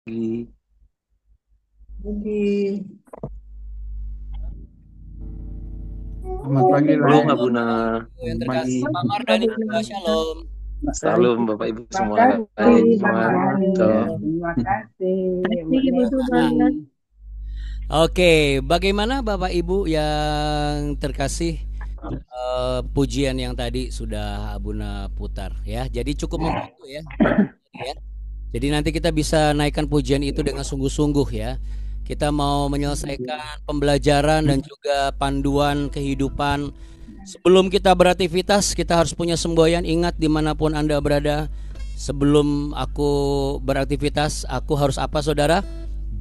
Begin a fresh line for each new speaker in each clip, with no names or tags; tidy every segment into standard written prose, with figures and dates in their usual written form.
Pagi.
Oke.
Selamat pagi,
Halo
Lai.
Kak Buna.
Ibu yang
Selamat pagi.
terkasih, Pak Mardani
Terima
juga Shalom.
Salam Bapak Ibu semua Kak.
kasih, Pak
Semua.
Mardhani.
So,
Terima kasih, Bu
Ibu
Devi.
Tuhan.
Oke, bagaimana Bapak Ibu yang terkasih? Pujian yang tadi sudah Abuna putar ya. Jadi cukup membantu ya. Ya. Jadi nanti kita bisa naikkan pujian itu dengan sungguh-sungguh ya. Kita mau menyelesaikan pembelajaran dan juga panduan kehidupan. Sebelum kita beraktivitas, kita harus punya semboyan. Ingat dimanapun Anda berada, sebelum aku beraktivitas, aku harus apa saudara?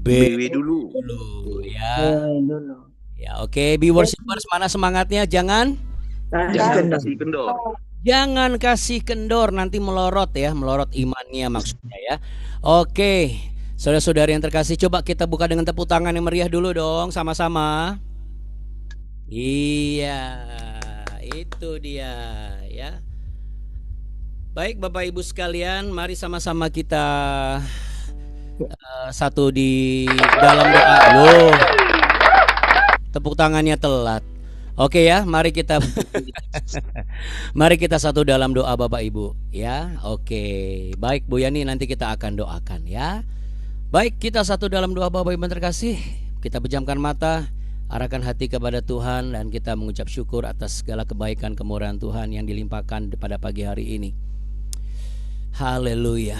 BW dulu.
Dulu ya.
Dulu.
Ya oke, be worshipers, mana semangatnya? Jangan
Jangan kasih kendor.
Jangan kasih kendor, nanti melorot ya, melorot imannya maksudnya ya. Oke, saudara-saudari yang terkasih, coba kita buka dengan tepuk tangan yang meriah dulu dong, sama-sama. Iya, itu dia ya. Baik Bapak Ibu sekalian, mari sama-sama kita satu di dalam doa. Loh, tepuk tangannya telat. Oke ya, mari kita mari kita satu dalam doa Bapak Ibu ya. Oke. Baik Bu Yani, nanti kita akan doakan ya. Baik, kita satu dalam doa Bapak Ibu yang terkasih. Kita pejamkan mata, arahkan hati kepada Tuhan dan kita mengucap syukur atas segala kebaikan kemurahan Tuhan yang dilimpahkan pada pagi hari ini. Haleluya.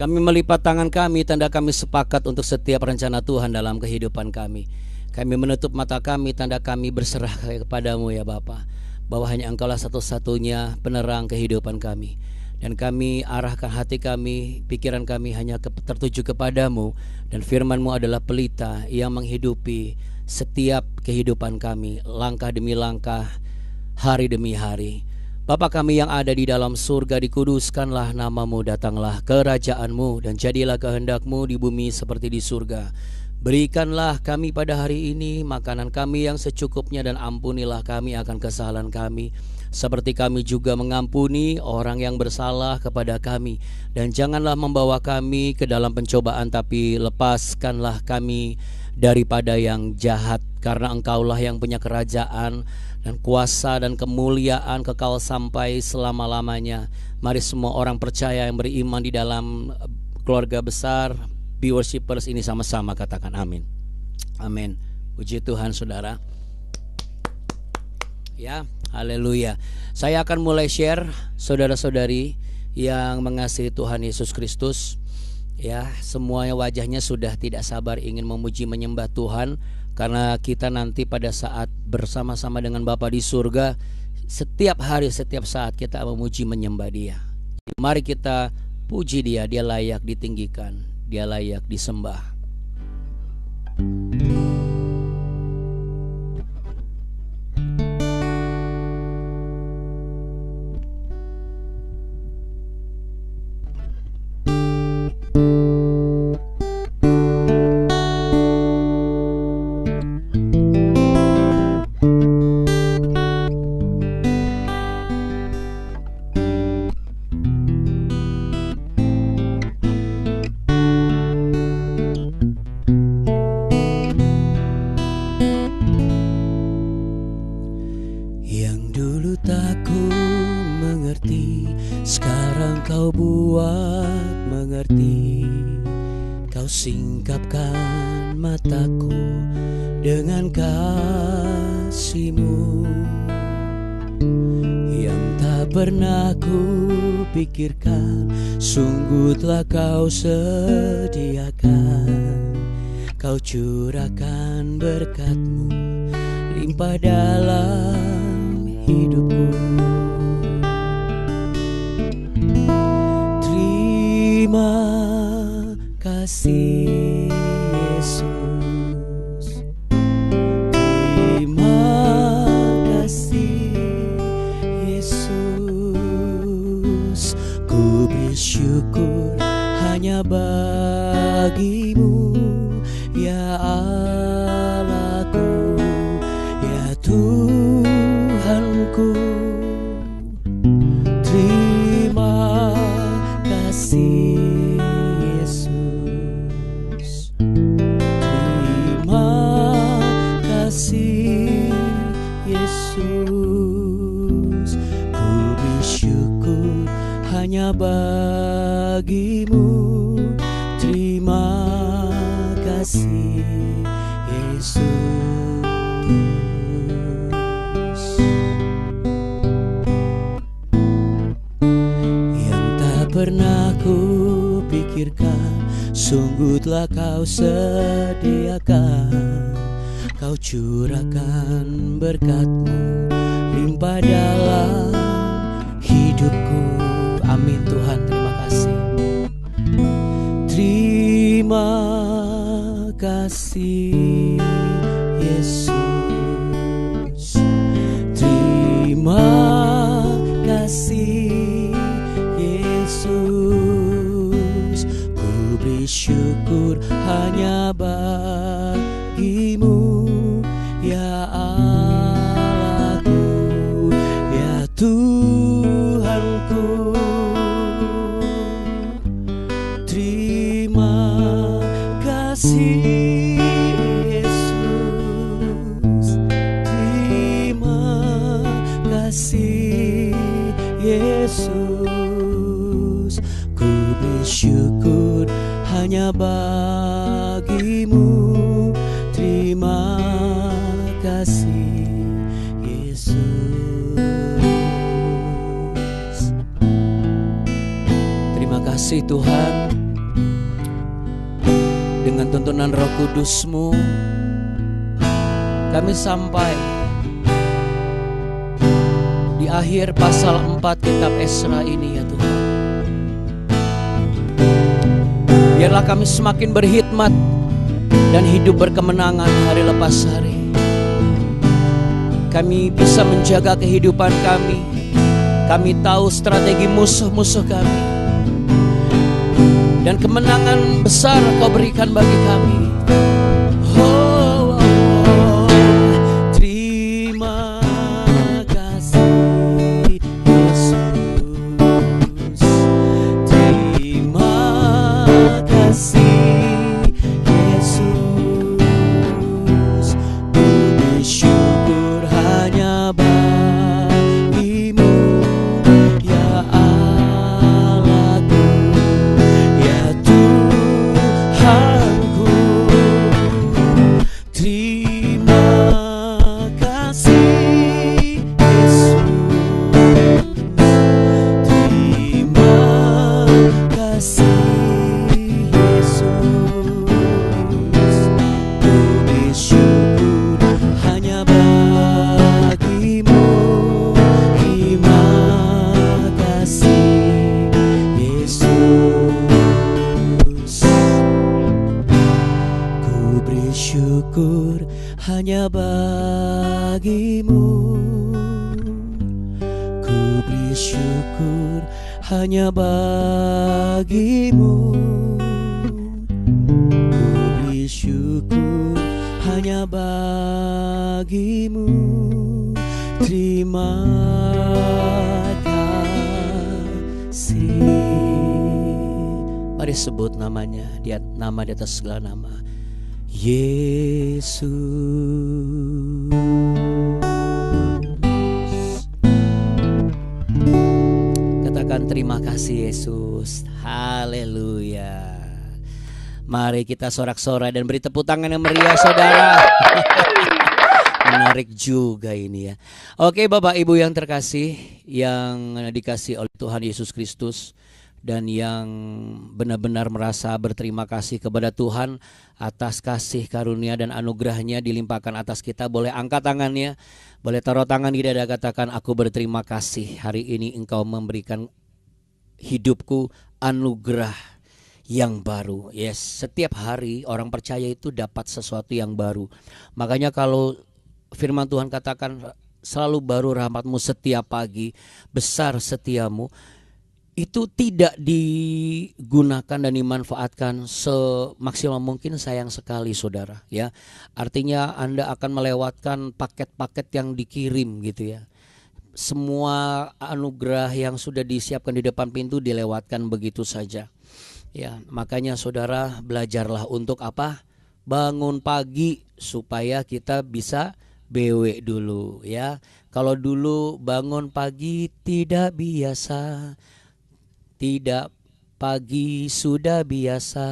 Kami melipat tangan kami, tanda kami sepakat untuk setiap rencana Tuhan dalam kehidupan kami. Kami menutup mata kami, tanda kami berserah kepadamu ya Bapa, bahwa hanya Engkaulah satu-satunya penerang kehidupan kami. Dan kami arahkan hati kami, pikiran kami hanya tertuju kepadamu. Dan firman-Mu adalah pelita yang menghidupi setiap kehidupan kami, langkah demi langkah, hari demi hari. Bapa kami yang ada di dalam surga, dikuduskanlah namamu, datanglah kerajaan-Mu, dan jadilah kehendak-Mu di bumi seperti di surga. Berikanlah kami pada hari ini makanan kami yang secukupnya, dan ampunilah kami akan kesalahan kami, seperti kami juga mengampuni orang yang bersalah kepada kami. Dan janganlah membawa kami ke dalam pencobaan, tapi lepaskanlah kami daripada yang jahat. Karena Engkaulah yang punya kerajaan dan kuasa dan kemuliaan kekal sampai selama-lamanya. Mari semua orang percaya yang beriman di dalam keluarga besar Be Worshipers ini sama-sama katakan amin. Amin. Puji Tuhan saudara. Ya, haleluya. Saya akan mulai share saudara-saudari yang mengasihi Tuhan Yesus Kristus. Ya, semuanya wajahnya sudah tidak sabar ingin memuji menyembah Tuhan, karena kita nanti pada saat bersama-sama dengan Bapa di surga, setiap hari, setiap saat kita memuji menyembah Dia. Mari kita puji Dia, Dia layak ditinggikan, Dia layak disembah. Singkapkan mataku dengan kasih-Mu yang tak pernah ku pikirkan, sungguh telah Kau sediakan. Kau curahkan berkat-Mu limpah dalam hidupku. Terima kasih Yesus, terima kasih Yesus. Ku bersyukur hanya bagi-Mu ya Allahku, ya Tuhanku. Terima kasih Yesus. hanya bagimu. Terima kasih Yesus. Yang tak pernah ku pikirkan, sungguh telah kau sediakan. Kau curahkan berkat-Mu limpah dalam hidupku. Amin Tuhan, terima kasih. Terima kasih Yesus. Terima kasih Yesus. Ku beri syukur hanya bagimu, ya Allahku, ya Tuhanku. Terima kasih Yesus. Terima kasih Yesus. Ku bersyukur hanya bagimu. Terima kasih Yesus. Terima kasih Tuhan. Dengan tuntunan Roh Kudus-Mu kami sampai di akhir pasal 4 kitab Esra ini ya Tuhan. Biarlah kami semakin berkhidmat dan hidup berkemenangan hari lepas hari. Kami bisa menjaga kehidupan kami. Kami tahu strategi musuh-musuh kami, dan kemenangan besar Kau berikan bagi kami. Oh, oh, oh. Terima kasih Yesus. Terima kasih Yesus. Ku bersyukur hanya bagimu, ya Allahku, ya Tuhanku. Terima kasih Yesus. Terima kasih Yesus. Ku bersyukur hanya bagimu. Terima kasih Yesus. Ku bersyukur hanya bagimu. Ku bersyukur hanya bagimu. Ku bersyukur hanya bagimu. Terima kasih. Mari sebut namanya, nama di atas segala nama. Yesus. Katakan terima kasih Yesus. Haleluya. Mari kita sorak-sorai dan beri tepuk tangan yang meriah saudara. Menarik juga ini ya. Oke Bapak Ibu yang terkasih, yang dikasih oleh Tuhan Yesus Kristus, dan yang benar-benar merasa berterima kasih kepada Tuhan atas kasih karunia dan anugerahnya dilimpahkan atas kita, boleh angkat tangannya, boleh taruh tangan di dada, katakan aku berterima kasih hari ini Engkau memberikan hidupku anugerah yang baru. Yes, setiap hari orang percaya itu dapat sesuatu yang baru. Makanya kalau firman Tuhan katakan selalu baru rahmat-Mu setiap pagi, besar setiamu, itu tidak digunakan dan dimanfaatkan semaksimal mungkin, sayang sekali saudara ya. Artinya Anda akan melewatkan paket-paket yang dikirim gitu ya. Semua anugerah yang sudah disiapkan di depan pintu dilewatkan begitu saja. Ya, makanya saudara belajarlah untuk apa? Bangun pagi supaya kita bisa BW dulu ya. Kalau dulu bangun pagi tidak biasa, tidak pagi sudah biasa.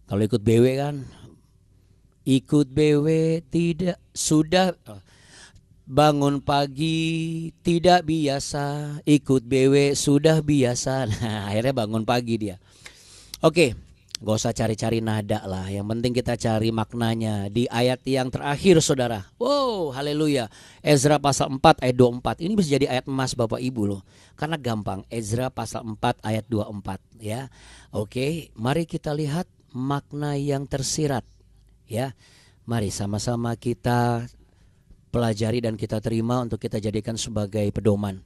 Kalau ikut BW kan, ikut BW tidak sudah, bangun pagi tidak biasa, ikut BW sudah biasa. Nah, akhirnya bangun pagi dia. Oke, gak usah cari-cari nada lah. Yang penting kita cari maknanya di ayat yang terakhir, saudara. Wow, haleluya. Ezra pasal 4 ayat 24. Ini bisa jadi ayat emas Bapak Ibu loh. Karena gampang. Ezra pasal 4 ayat 24 ya. Oke, mari kita lihat makna yang tersirat ya. Mari sama-sama kita pelajari dan kita terima untuk kita jadikan sebagai pedoman.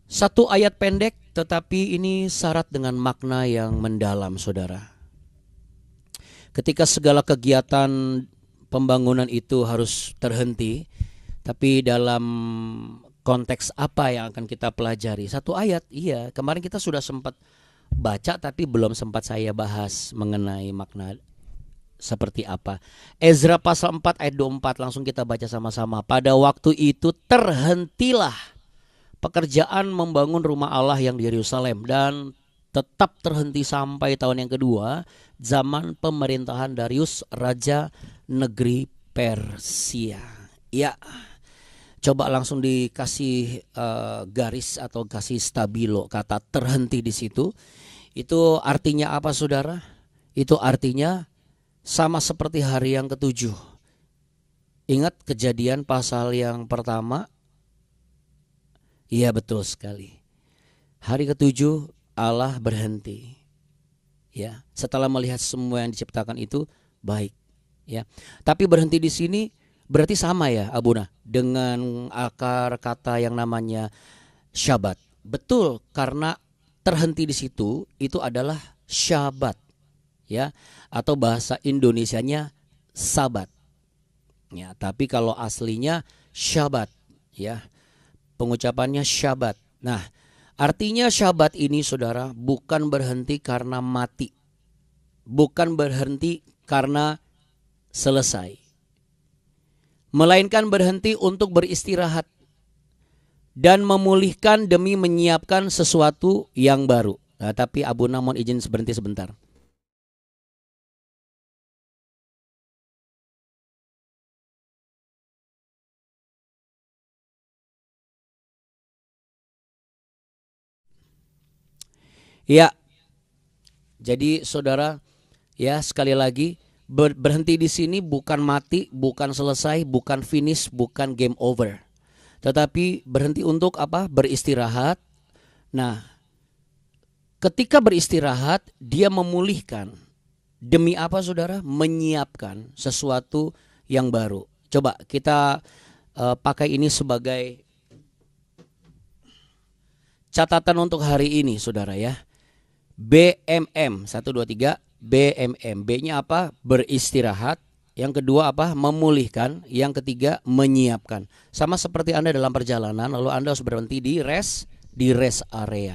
Satu ayat pendek tetapi ini syarat dengan makna yang mendalam, saudara. Ketika segala kegiatan pembangunan itu harus terhenti, tapi dalam konteks apa yang akan kita pelajari? Satu ayat, iya. Kemarin kita sudah sempat baca tapi belum sempat saya bahas mengenai makna seperti apa. Ezra pasal 4 ayat 24 langsung kita baca sama-sama. Pada waktu itu terhentilah pekerjaan membangun rumah Allah yang di Yerusalem dan tetap terhenti sampai tahun yang kedua, zaman pemerintahan Darius, raja negeri Persia. Ya, coba langsung dikasih garis atau kasih stabilo kata terhenti di situ. Itu artinya apa, saudara? Itu artinya sama seperti hari yang ketujuh. Ingat Kejadian pasal yang pertama. Iya, betul sekali. Hari ketujuh Allah berhenti. Ya, setelah melihat semua yang diciptakan itu baik. Ya, tapi berhenti di sini berarti sama ya, Abuna, dengan akar kata yang namanya Syabat. Betul, karena terhenti di situ itu adalah Syabat, ya, atau bahasa Indonesianya Sabat. Ya, tapi kalau aslinya Syabat, ya. Pengucapannya Syabat. Nah, artinya Syabat ini, saudara, bukan berhenti karena mati. Bukan berhenti karena selesai. Melainkan berhenti untuk beristirahat dan memulihkan demi menyiapkan sesuatu yang baru. Nah, tapi Abuna mohon izin berhenti sebentar. Ya, jadi saudara, ya sekali lagi berhenti di sini bukan mati, bukan selesai, bukan finish, bukan game over. Tetapi berhenti untuk apa? Beristirahat. Nah, ketika beristirahat dia memulihkan. Demi apa, saudara? Menyiapkan sesuatu yang baru. Coba kita pakai ini sebagai catatan untuk hari ini, saudara ya. BMM 1, 2, 3 BMM. B-nya apa? Beristirahat. Yang kedua apa? Memulihkan. Yang ketiga menyiapkan. Sama seperti Anda dalam perjalanan, lalu Anda harus berhenti di rest area.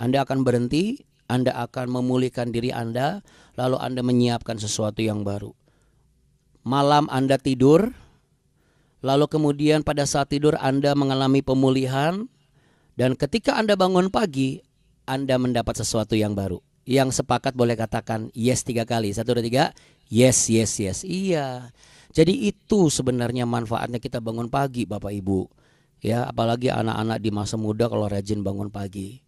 Anda akan berhenti, Anda akan memulihkan diri Anda, lalu Anda menyiapkan sesuatu yang baru. Malam Anda tidur, lalu kemudian pada saat tidur Anda mengalami pemulihan, dan ketika Anda bangun pagi Anda mendapat sesuatu yang baru. Yang sepakat boleh katakan yes 3 kali. 1, 2, 3. Yes, yes, yes. Iya. Jadi itu sebenarnya manfaatnya kita bangun pagi, Bapak Ibu. Ya, apalagi anak-anak di masa muda kalau rajin bangun pagi.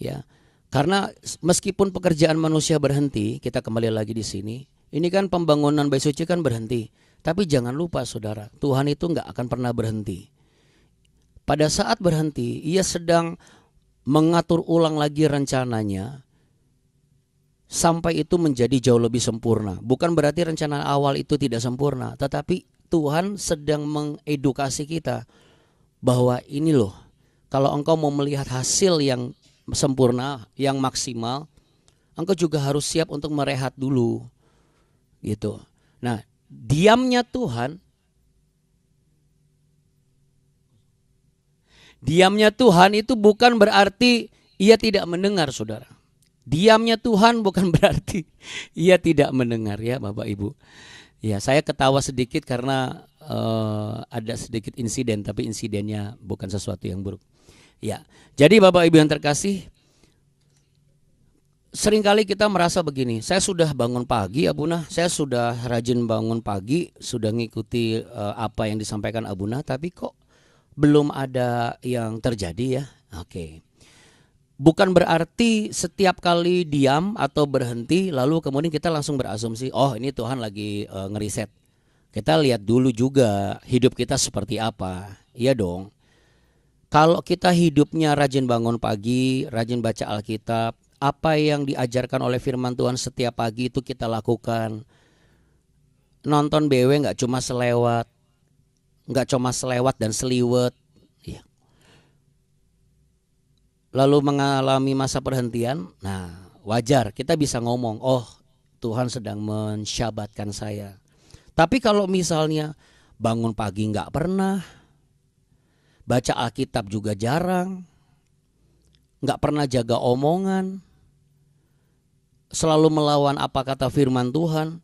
Ya. Karena meskipun pekerjaan manusia berhenti, kita kembali lagi di sini. Ini kan pembangunan Bait Suci kan berhenti. Tapi jangan lupa, saudara, Tuhan itu nggak akan pernah berhenti. Pada saat berhenti, ia sedang mengatur ulang lagi rencananya sampai itu menjadi jauh lebih sempurna. Bukan berarti rencana awal itu tidak sempurna, tetapi Tuhan sedang mengedukasi kita bahwa ini loh, kalau engkau mau melihat hasil yang sempurna, yang maksimal, engkau juga harus siap untuk merehat dulu. Gitu. Nah, diamnya Tuhan itu bukan berarti ia tidak mendengar, saudara. Diamnya Tuhan bukan berarti ia tidak mendengar, ya Bapak Ibu. Ya, saya ketawa sedikit karena ada sedikit insiden, tapi insidennya bukan sesuatu yang buruk. Ya, jadi Bapak Ibu yang terkasih, seringkali kita merasa begini, saya sudah bangun pagi Abuna, saya sudah rajin bangun pagi, sudah ngikuti apa yang disampaikan Abuna, tapi kok belum ada yang terjadi ya. Oke. Bukan berarti setiap kali diam atau berhenti lalu kemudian kita langsung berasumsi, oh ini Tuhan lagi ngeriset. Kita lihat dulu juga hidup kita seperti apa. Iya dong. Kalau kita hidupnya rajin bangun pagi, rajin baca Alkitab, apa yang diajarkan oleh firman Tuhan setiap pagi itu kita lakukan. Nonton BW nggak cuma selewat, dan seliwet. Ya. Lalu mengalami masa perhentian, nah wajar kita bisa ngomong, oh Tuhan sedang mensyabatkan saya. Tapi kalau misalnya bangun pagi nggak pernah, baca Alkitab juga jarang, nggak pernah jaga omongan, selalu melawan apa kata firman Tuhan,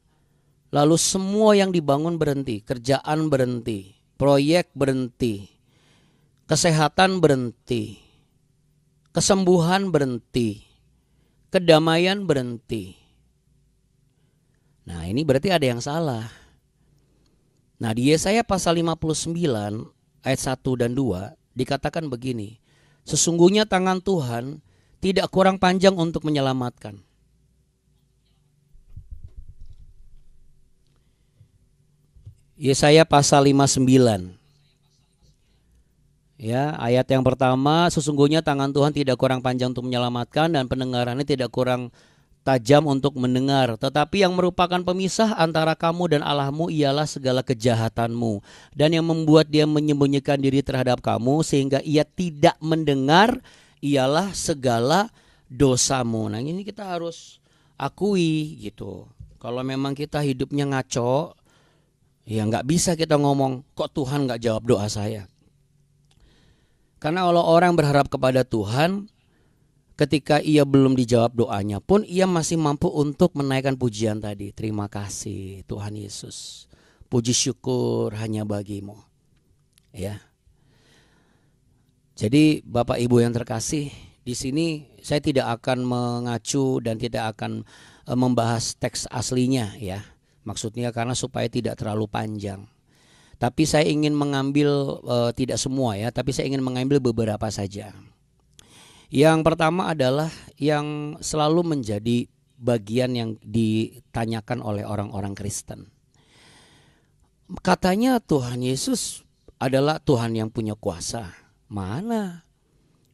lalu semua yang dibangun berhenti, kerjaan berhenti, proyek berhenti, kesehatan berhenti, kesembuhan berhenti, kedamaian berhenti. Nah ini berarti ada yang salah. Nah di Yesaya pasal 59 ayat 1 dan 2 dikatakan begini, sesungguhnya tangan Tuhan tidak kurang panjang untuk menyelamatkan. Yesaya pasal 59. Ya, ayat yang pertama, sesungguhnya tangan Tuhan tidak kurang panjang untuk menyelamatkan dan pendengarannya tidak kurang tajam untuk mendengar. Tetapi yang merupakan pemisah antara kamu dan Allahmu ialah segala kejahatanmu. Dan yang membuat dia menyembunyikan diri terhadap kamu sehingga ia tidak mendengar ialah segala dosamu. Nah ini kita harus akui gitu. Kalau memang kita hidupnya ngaco, ya nggak bisa kita ngomong, kok Tuhan nggak jawab doa saya. Karena kalau orang berharap kepada Tuhan, ketika ia belum dijawab doanya pun ia masih mampu untuk menaikkan pujian tadi. Terima kasih Tuhan Yesus. Puji syukur hanya bagimu. Ya. Jadi Bapak Ibu yang terkasih, di sini saya tidak akan mengacu dan tidak akan membahas teks aslinya ya. Maksudnya karena supaya tidak terlalu panjang. Tapi saya ingin mengambil tidak semua ya, tapi saya ingin mengambil beberapa saja. Yang pertama adalah yang selalu menjadi bagian yang ditanyakan oleh orang-orang Kristen. Katanya Tuhan Yesus adalah Tuhan yang punya kuasa. Mana?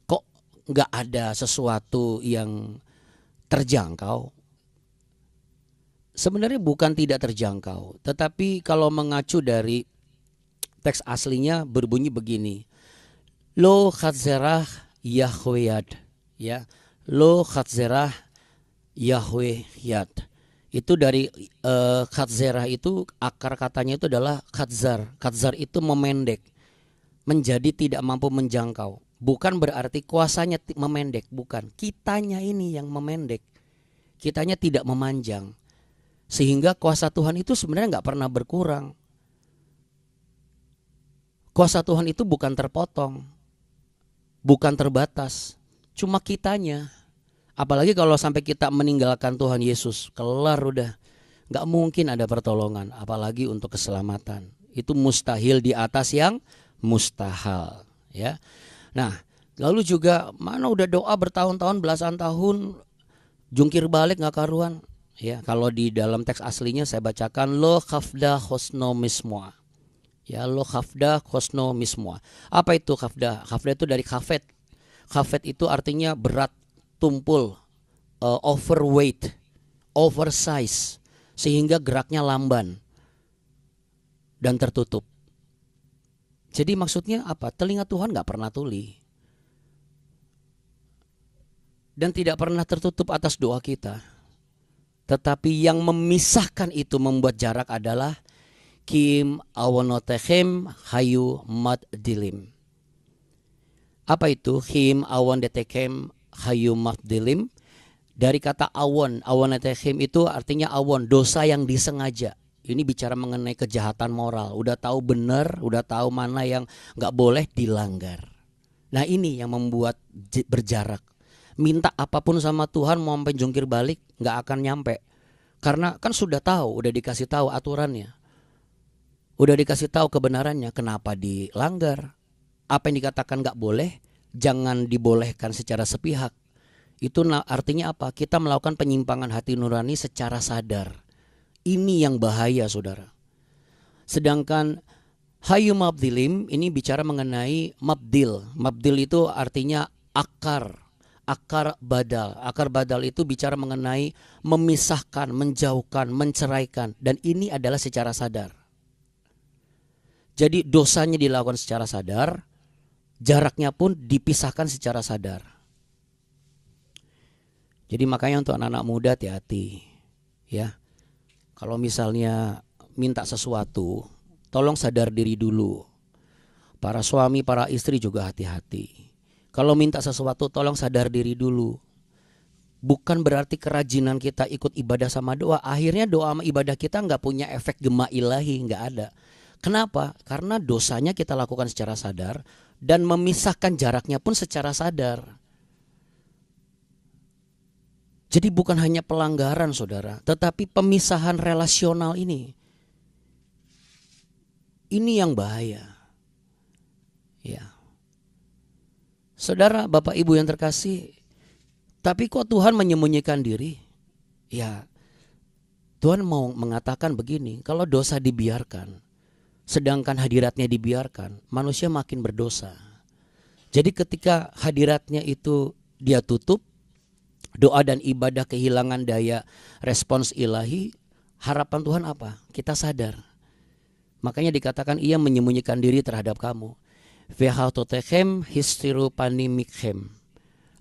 Kok nggak ada sesuatu yang terjangkau? Sebenarnya bukan tidak terjangkau, tetapi kalau mengacu dari teks aslinya berbunyi begini. Lo khatzerah Yahweh Yad, ya, lo khatzerah Yahweh Yad. Itu dari khatzerah itu akar katanya itu adalah khatzar. Khatzar itu memendek, menjadi tidak mampu menjangkau. Bukan berarti kuasanya memendek, bukan. Kitanya ini yang memendek, kitanya tidak memanjang. Sehingga kuasa Tuhan itu sebenarnya nggak pernah berkurang. Kuasa Tuhan itu bukan terpotong, bukan terbatas, cuma kitanya. Apalagi kalau sampai kita meninggalkan Tuhan Yesus, kelar udah. Gak mungkin ada pertolongan, apalagi untuk keselamatan. Itu mustahil di atas yang mustahil ya. Nah lalu juga mana udah doa bertahun-tahun, belasan tahun, jungkir balik gak karuan ya. Kalau di dalam teks aslinya saya bacakan lo khafda hosno mismoa. Ya, lo khafda hosno mismoa. Apa itu khafda? Khafda itu dari khafet. Khafet itu artinya berat, tumpul, overweight, oversize, sehingga geraknya lamban dan tertutup. Jadi maksudnya apa? Telinga Tuhan gak pernah tuli dan tidak pernah tertutup atas doa kita. Tetapi yang memisahkan itu, membuat jarak adalah Kim awonotechem hayu mat dilim. Apa itu Kim awonotechem hayu mat dilim? Dari kata awon, awonotechem itu artinya awon, dosa yang disengaja. Ini bicara mengenai kejahatan moral. Udah tahu benar, udah tahu mana yang gak boleh dilanggar. Nah ini yang membuat berjarak. Minta apapun sama Tuhan mau sampai jungkir balik gak akan nyampe. Karena kan sudah tahu, udah dikasih tahu aturannya. Udah dikasih tahu kebenarannya, kenapa dilanggar. Apa yang dikatakan gak boleh, jangan dibolehkan secara sepihak. Itu artinya apa? Kita melakukan penyimpangan hati nurani secara sadar. Ini yang bahaya saudara. Sedangkan hayu mabdilim ini bicara mengenai mabdil. Mabdil itu artinya akar. Akar badal. Akar badal itu bicara mengenai memisahkan, menjauhkan, menceraikan. Dan ini adalah secara sadar. Jadi dosanya dilakukan secara sadar. Jaraknya pun dipisahkan secara sadar. Jadi makanya untuk anak-anak muda hati-hati. Ya. Kalau misalnya minta sesuatu, tolong sadar diri dulu. Para suami, para istri juga hati-hati. Kalau minta sesuatu, tolong sadar diri dulu. Bukan berarti kerajinan kita ikut ibadah sama doa. Akhirnya doa sama ibadah kita nggak punya efek gema ilahi, nggak ada. Kenapa? Karena dosanya kita lakukan secara sadar dan memisahkan jaraknya pun secara sadar. Jadi bukan hanya pelanggaran saudara, tetapi pemisahan relasional ini. Ini yang bahaya. Ya. Saudara, Bapak Ibu yang terkasih, tapi kok Tuhan menyembunyikan diri? Ya, Tuhan mau mengatakan begini, kalau dosa dibiarkan, sedangkan hadiratnya dibiarkan, manusia makin berdosa. Jadi ketika hadiratnya itu dia tutup, doa dan ibadah kehilangan daya respons ilahi, harapan Tuhan apa? Kita sadar. Makanya dikatakan ia menyembunyikan diri terhadap kamu. Vehautotekhem histiru panimikhem.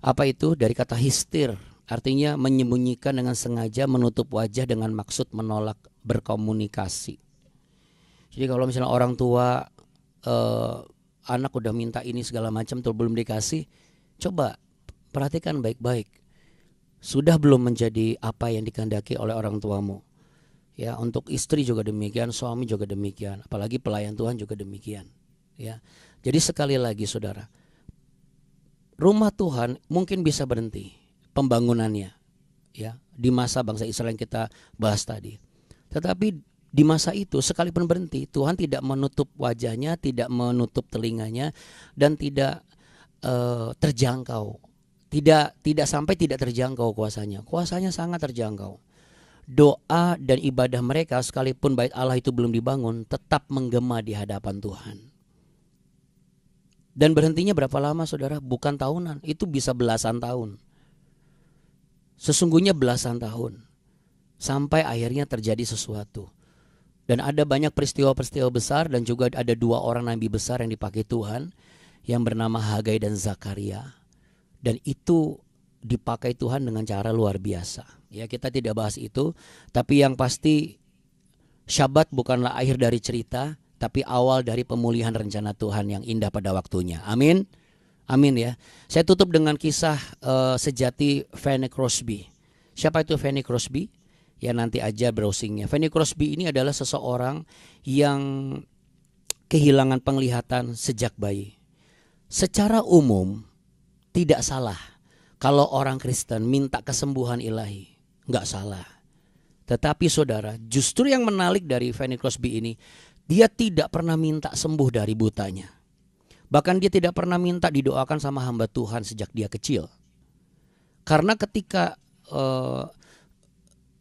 Apa itu? Dari kata histir, artinya menyembunyikan dengan sengaja, menutup wajah dengan maksud menolak berkomunikasi. Jadi kalau misalnya orang tua anak udah minta ini segala macam tuh belum dikasih, coba perhatikan baik-baik. Sudah belum menjadi apa yang dikehendaki oleh orang tuamu? Ya, untuk istri juga demikian, suami juga demikian, apalagi pelayan Tuhan juga demikian. Ya, jadi sekali lagi saudara, rumah Tuhan mungkin bisa berhenti pembangunannya, ya, di masa bangsa Israel yang kita bahas tadi. Tetapi di masa itu sekalipun berhenti, Tuhan tidak menutup wajahnya, tidak menutup telinganya, dan tidak terjangkau. Tidak sampai tidak terjangkau kuasanya. Kuasanya sangat terjangkau. Doa dan ibadah mereka sekalipun bait Allah itu belum dibangun, tetap menggema di hadapan Tuhan. Dan berhentinya berapa lama saudara? Bukan tahunan, itu bisa belasan tahun. Sesungguhnya belasan tahun. Sampai akhirnya terjadi sesuatu. Dan ada banyak peristiwa-peristiwa besar, dan juga ada 2 orang nabi besar yang dipakai Tuhan, yang bernama Hagai dan Zakaria. Dan itu dipakai Tuhan dengan cara luar biasa. Ya, kita tidak bahas itu, tapi yang pasti Syabat bukanlah akhir dari cerita, tapi awal dari pemulihan rencana Tuhan yang indah pada waktunya. Amin. Amin ya. Saya tutup dengan kisah sejati Fanny Crosby. Siapa itu Fanny Crosby? Ya nanti aja browsingnya. Fanny Crosby ini adalah seseorang yang kehilangan penglihatan sejak bayi. Secara umum tidak salah kalau orang Kristen minta kesembuhan ilahi, nggak salah. Tetapi saudara, justru yang menarik dari Fanny Crosby ini, dia tidak pernah minta sembuh dari butanya. Bahkan dia tidak pernah minta didoakan sama hamba Tuhan sejak dia kecil. Karena ketika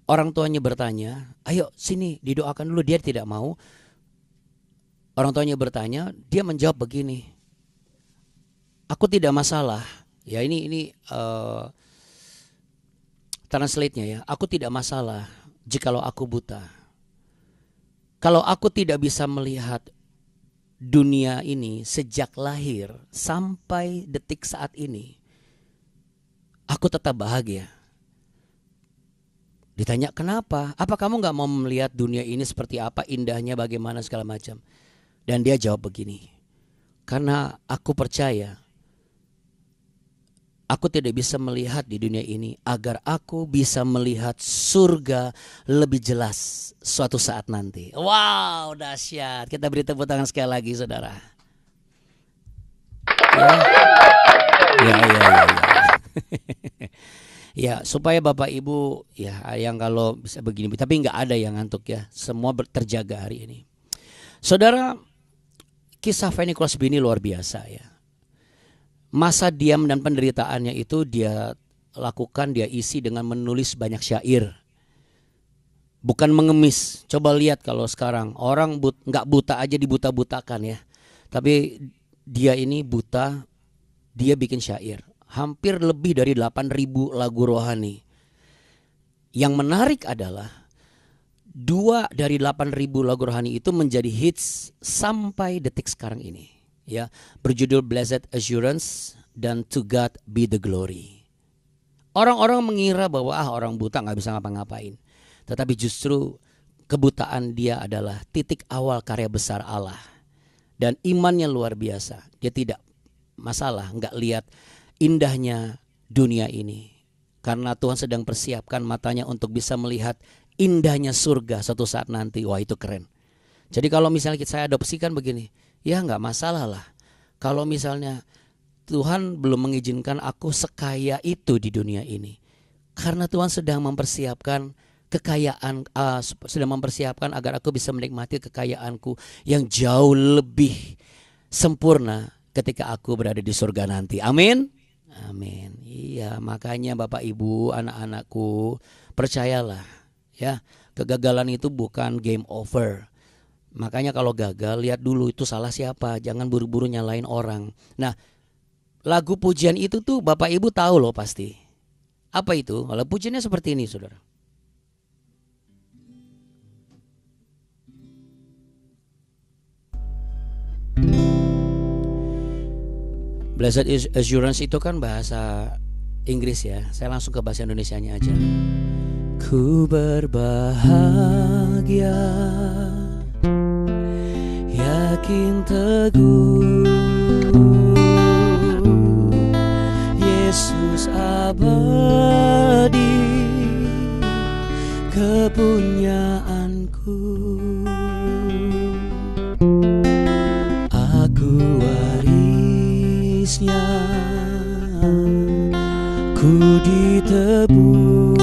orang tuanya bertanya, ayo sini didoakan dulu, dia tidak mau. Orang tuanya bertanya, dia menjawab begini, aku tidak masalah. Ya ini translate-nya ya. Aku tidak masalah jikalau aku buta. Kalau aku tidak bisa melihat dunia ini sejak lahir sampai detik saat ini, aku tetap bahagia. Ditanya kenapa? Apa kamu gak mau melihat dunia ini seperti apa, indahnya bagaimana segala macam? Dan dia jawab begini, karena aku percaya Aku tidak bisa melihat di dunia ini agar aku bisa melihat surga lebih jelas suatu saat nanti. Wow, dahsyat. Kita beri tepuk tangan sekali lagi, saudara. Ya. Ya, supaya Bapak Ibu ya yang kalau bisa begini, tapi nggak ada yang ngantuk ya. Semua terjaga hari ini. Saudara, kisah Fanny Crosby ini luar biasa ya. Masa diam dan penderitaannya itu dia lakukan, dia isi dengan menulis banyak syair. Bukan mengemis. Coba lihat kalau sekarang orang nggak buta aja dibuta-butakan ya. Tapi dia ini buta, dia bikin syair. Hampir lebih dari 8.000 lagu rohani. Yang menarik adalah 2 dari 8.000 lagu rohani itu menjadi hits sampai detik sekarang ini. Ya, berjudul Blessed Assurance dan To God Be the Glory. Orang-orang mengira bahwa orang buta nggak bisa ngapa-ngapain, tetapi justru kebutaan dia adalah titik awal karya besar Allah. Dan imannya luar biasa. Dia tidak masalah nggak lihat indahnya dunia ini, karena Tuhan sedang persiapkan matanya untuk bisa melihat indahnya surga suatu saat nanti. Wah, itu keren. Jadi kalau misalnya saya adopsikan begini, ya nggak masalah lah. Kalau misalnya Tuhan belum mengizinkan aku sekaya itu di dunia ini, karena Tuhan sedang mempersiapkan kekayaan, sedang mempersiapkan agar aku bisa menikmati kekayaanku yang jauh lebih sempurna ketika aku berada di surga nanti. Amin. Amin. Iya, makanya Bapak Ibu, anak-anakku, percayalah ya, kegagalan itu bukan game over. Makanya kalau gagal, lihat dulu itu salah siapa. Jangan buru-buru nyalain orang. Nah, lagu pujian itu tuh Bapak Ibu tahu loh pasti. Apa itu? Kalau pujiannya seperti ini, saudara. Blessed Assurance itu kan bahasa Inggris ya. Saya langsung ke bahasa Indonesianya aja. Ku berbahagia, yakin teguh, Yesus abadi, kepunyaanku. Aku warisnya, ku ditebus,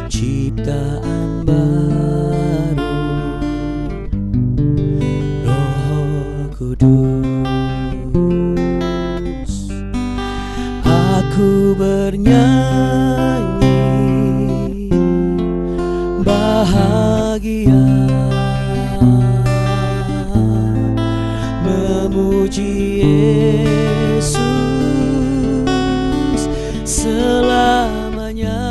ciptaan baru, Roh Kudus. Aku bernyanyi bahagia, memuji Yesus selamanya.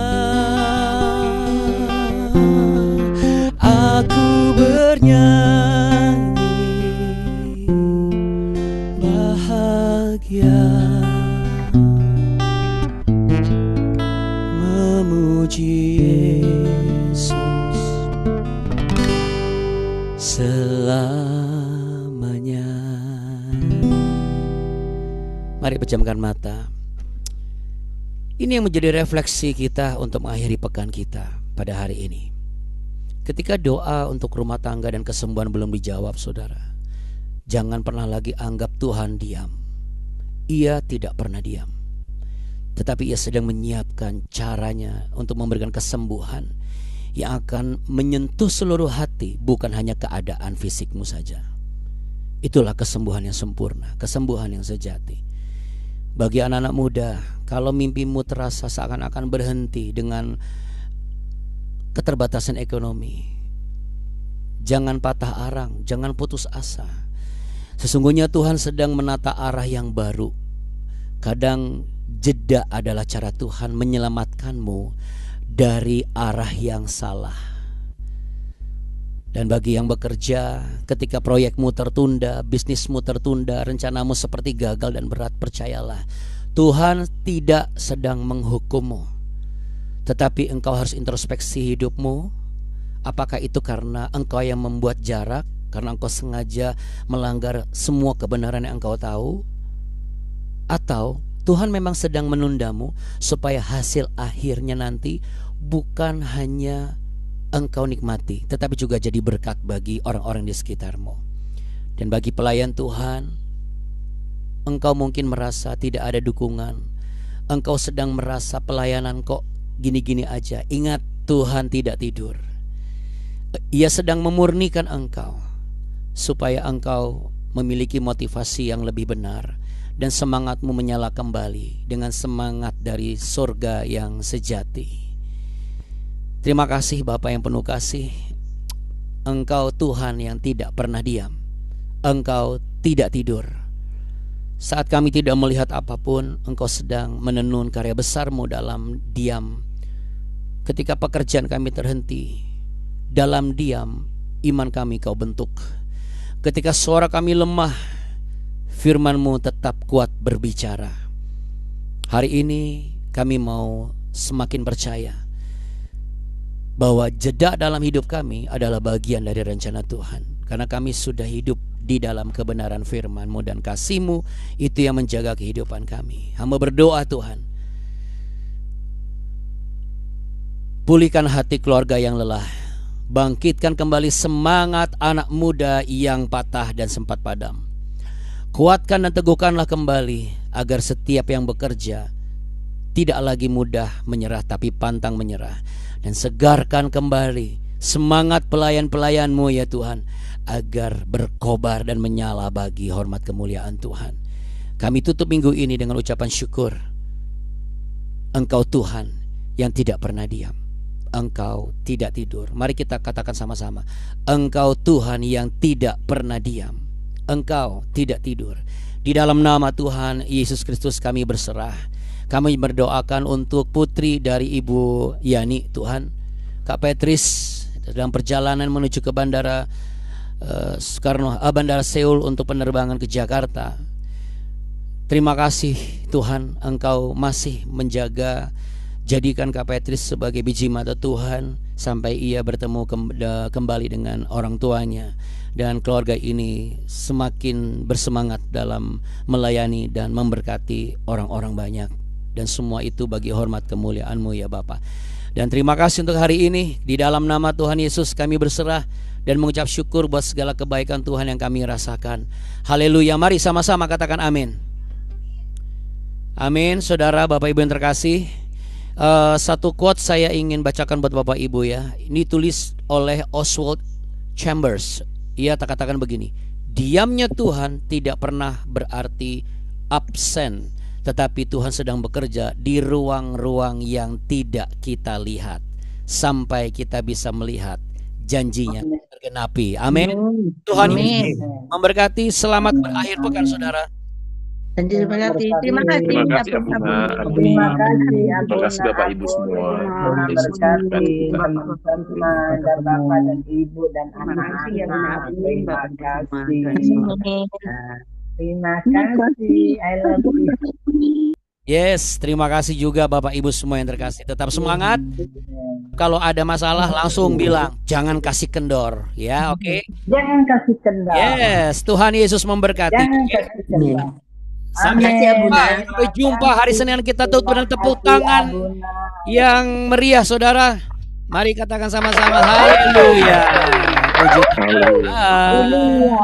Aku bernyanyi bahagia, memuji Yesus selamanya. Mari pejamkan mata. Ini yang menjadi refleksi kita untuk mengakhiri pekan kita pada hari ini. Ketika doa untuk rumah tangga dan kesembuhan belum dijawab, saudara, jangan pernah lagi anggap Tuhan diam. Ia tidak pernah diam, tetapi Ia sedang menyiapkan caranya untuk memberikan kesembuhan yang akan menyentuh seluruh hati, bukan hanya keadaan fisikmu saja. Itulah kesembuhan yang sempurna, kesembuhan yang sejati. Bagi anak-anak muda, kalau mimpimu terasa seakan-akan berhenti dengan keterbatasan ekonomi, jangan patah arang, jangan putus asa. Sesungguhnya Tuhan sedang menata arah yang baru. Kadang jeda adalah cara Tuhan menyelamatkanmu dari arah yang salah. Dan bagi yang bekerja, ketika proyekmu tertunda, bisnismu tertunda, rencanamu seperti gagal dan berat, percayalah, Tuhan tidak sedang menghukummu, tetapi engkau harus introspeksi hidupmu. Apakah itu karena engkau yang membuat jarak, karena engkau sengaja melanggar semua kebenaran yang engkau tahu? Atau Tuhan memang sedang menundamu supaya hasil akhirnya nanti bukan hanya engkau nikmati, tetapi juga jadi berkat bagi orang-orang di sekitarmu. Dan bagi pelayan Tuhan, engkau mungkin merasa tidak ada dukungan, engkau sedang merasa pelayanan kok gini-gini aja. Ingat, Tuhan tidak tidur. Ia sedang memurnikan engkau supaya engkau memiliki motivasi yang lebih benar dan semangatmu menyala kembali dengan semangat dari surga yang sejati. Terima kasih Bapa yang penuh kasih. Engkau Tuhan yang tidak pernah diam. Engkau tidak tidur. Saat kami tidak melihat apapun, Engkau sedang menenun karya besar-Mu dalam diam. Ketika pekerjaan kami terhenti, dalam diam iman kami Kau bentuk. Ketika suara kami lemah, firman-Mu tetap kuat berbicara. Hari ini kami mau semakin percaya bahwa jeda dalam hidup kami adalah bagian dari rencana Tuhan. Karena kami sudah hidup di dalam kebenaran firman-Mu dan kasih-Mu, itu yang menjaga kehidupan kami. Hamba berdoa Tuhan, pulihkan hati keluarga yang lelah, bangkitkan kembali semangat anak muda yang patah dan sempat padam. Kuatkan dan teguhkanlah kembali agar setiap yang bekerja tidak lagi mudah menyerah tapi pantang menyerah. Dan segarkan kembali semangat pelayan-pelayan-Mu ya Tuhan, agar berkobar dan menyala bagi hormat kemuliaan Tuhan. Kami tutup minggu ini dengan ucapan syukur. Engkau Tuhan yang tidak pernah diam. Engkau tidak tidur. Mari kita katakan sama-sama, Engkau Tuhan yang tidak pernah diam. Engkau tidak tidur. Di dalam nama Tuhan Yesus Kristus kami berserah. Kami berdoakan untuk putri dari Ibu Yani Tuhan, Kak Petris, dalam perjalanan menuju ke bandara Bandara Seoul untuk penerbangan ke Jakarta. Terima kasih Tuhan, Engkau masih menjaga. Jadikan Kak Petris sebagai biji mata Tuhan sampai ia bertemu kembali dengan orang tuanya. Dan keluarga ini semakin bersemangat dalam melayani dan memberkati orang-orang banyak. Dan semua itu bagi hormat kemuliaan-Mu ya Bapa. Dan terima kasih untuk hari ini. Di dalam nama Tuhan Yesus kami berserah dan mengucap syukur buat segala kebaikan Tuhan yang kami rasakan. Haleluya. Mari sama-sama katakan amin. Amin. Saudara, Bapak Ibu yang terkasih, satu quote saya ingin bacakan buat Bapak Ibu ya. Ini tulis oleh Oswald Chambers. Ia katakan begini: diamnya Tuhan tidak pernah berarti absen, tetapi Tuhan sedang bekerja di ruang-ruang yang tidak kita lihat sampai kita bisa melihat janjinya tergenapi. Amin. Tuhan Yesus memberkati. Selamat berakhir pekan saudara.
Terima kasih. Terima kasih.
Terima kasih Abuna.
Terima kasih
Terima kasih Bapak Ibu semua. Yesus
Berkati
memberkati.
teman-teman dan Bapak dan Ibu dan anak-anak. Terima kasih. Terima kasih. I love you.
Yes, terima kasih juga Bapak Ibu semua yang terkasih. Tetap semangat. Kalau ada masalah langsung bilang, jangan kasih kendor, ya, oke?
Jangan kasih kendor.
Yes, Tuhan Yesus memberkati.
Jangan kasih kendor.
Sampai jumpa hari Senin, kita tutup dengan tepuk tangan yang meriah saudara. Mari katakan sama-sama haleluya. Puji Tuhan.
Haleluya.